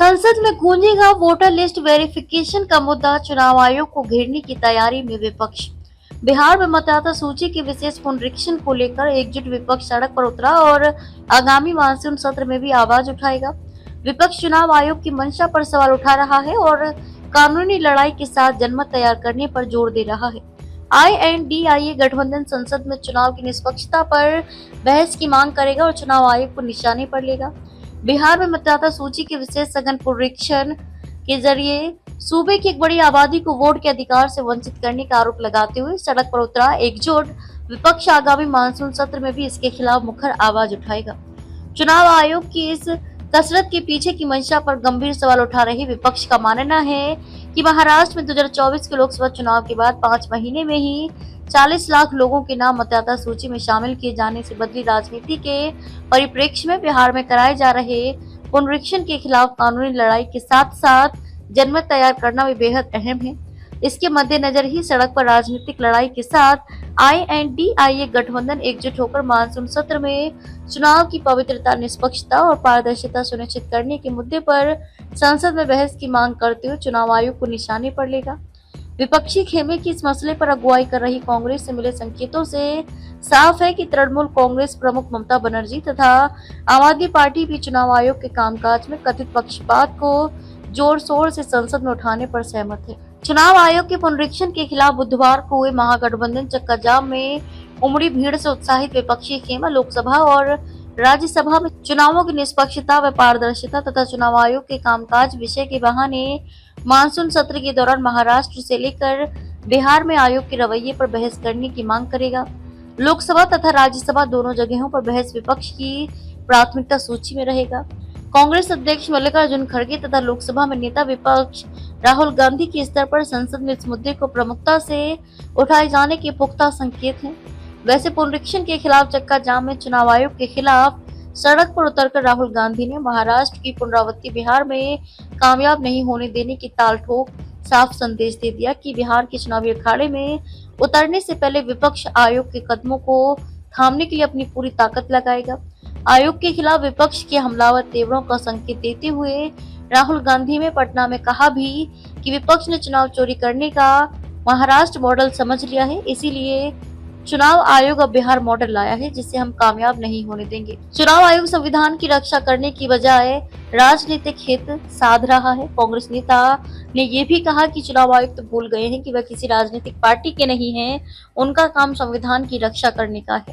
संसद में गूंजेगा voter list verification का मुद्दा। चुनाव आयोग को घेरने की तैयारी में विपक्ष। बिहार में मतदाता सूची के विशेष पुनरीक्षण को लेकर एकजुट विपक्ष सड़क पर उतरा और आगामी मानसून सत्र में भी आवाज उठाएगा। विपक्ष चुनाव आयोग की मंशा पर सवाल उठा रहा है और कानूनी लड़ाई के साथ जनमत तैयार करने पर जोर दे रहा है। INDIA गठबंधन संसद में चुनाव की निष्पक्षता पर बहस की मांग करेगा और चुनाव आयोग को निशाने पर लेगा। बिहार में मतदाता सूची के विशेष सघन पुनरीक्षण के जरिए सूबे की एक बड़ी आबादी को वोट के अधिकार से वंचित करने का आरोप लगाते हुए सड़क पर उतरा एकजुट विपक्ष आगामी मानसून सत्र में भी इसके खिलाफ मुखर आवाज उठाएगा। चुनाव आयोग की इस कसरत के पीछे की मंशा पर गंभीर सवाल उठा रहे विपक्ष का मानना है कि महाराष्ट्र में 2024 के लोकसभा चुनाव के बाद 5 महीने में ही 40 लाख लोगों के नाम मतदाता सूची में शामिल किए जाने से बदली राजनीति के परिप्रेक्ष्य में बिहार में कराए जा रहे पुनरीक्षण के खिलाफ कानूनी लड़ाई के साथ साथ जनमत तैयार करना भी बेहद अहम है। इसके मद्देनजर ही सड़क पर राजनीतिक लड़ाई के साथ INDIA गठबंधन एकजुट होकर मानसून सत्र में चुनाव की पवित्रता, निष्पक्षता और पारदर्शिता सुनिश्चित करने के मुद्दे पर संसद में बहस की मांग करते हुए चुनाव आयोग को निशाने पर लेगा। विपक्षी खेमे की इस मसले पर अगुवाई कर रही कांग्रेस से मिले संकेतों से साफ है कि तृणमूल कांग्रेस प्रमुख ममता बनर्जी तथा आम आदमी पार्टी भी चुनाव आयोग के कामकाज में कथित पक्षपात को जोर शोर से संसद में उठाने पर सहमत है। चुनाव आयोग के पुनरीक्षण के खिलाफ बुधवार को हुए महागठबंधन चक्का जाम में उमड़ी भीड़ से उत्साहित विपक्षी खेमा लोकसभा और राज्यसभा में चुनावों की निष्पक्षता व पारदर्शिता तथा चुनाव आयोग के कामकाज विषय के बहाने मानसून सत्र के दौरान महाराष्ट्र से लेकर बिहार में आयोग के रवैये पर बहस करने की मांग करेगा। लोकसभा तथा राज्यसभा दोनों जगहों पर बहस विपक्ष की प्राथमिकता सूची में रहेगा। कांग्रेस अध्यक्ष मल्लिकार्जुन खड़गे तथा लोकसभा में नेता विपक्ष राहुल गांधी के स्तर पर संसद में इस मुद्दे को प्रमुखता से उठाए जाने के पुख्ता संकेत हैं। वैसे पुनरीक्षण के खिलाफ चक्का जाम में चुनाव आयोग के खिलाफ सड़क पर उतरकर राहुल गांधी ने महाराष्ट्र की पुनरावृत्ति बिहार में कामयाब नहीं होने देने की ताल ठोक साफ संदेश दे दिया कि बिहार के चुनावी अखाड़े में उतरने से पहले विपक्ष आयोग के कदमों को थामने के लिए अपनी पूरी ताकत लगाएगा। आयोग के खिलाफ विपक्ष के हमलावर तेवरों का संकेत देते हुए राहुल गांधी ने पटना में कहा भी कि विपक्ष ने चुनाव चोरी करने का महाराष्ट्र मॉडल समझ लिया है, इसीलिए चुनाव आयोग अब बिहार मॉडल लाया है जिसे हम कामयाब नहीं होने देंगे। चुनाव आयोग संविधान की रक्षा करने की बजाय राजनीतिक हित साध रहा है। कांग्रेस नेता ने ये भी कहा कि चुनाव आयोग तो भूल गए हैं कि वह किसी राजनीतिक पार्टी के नहीं हैं, उनका काम संविधान की रक्षा करने का है।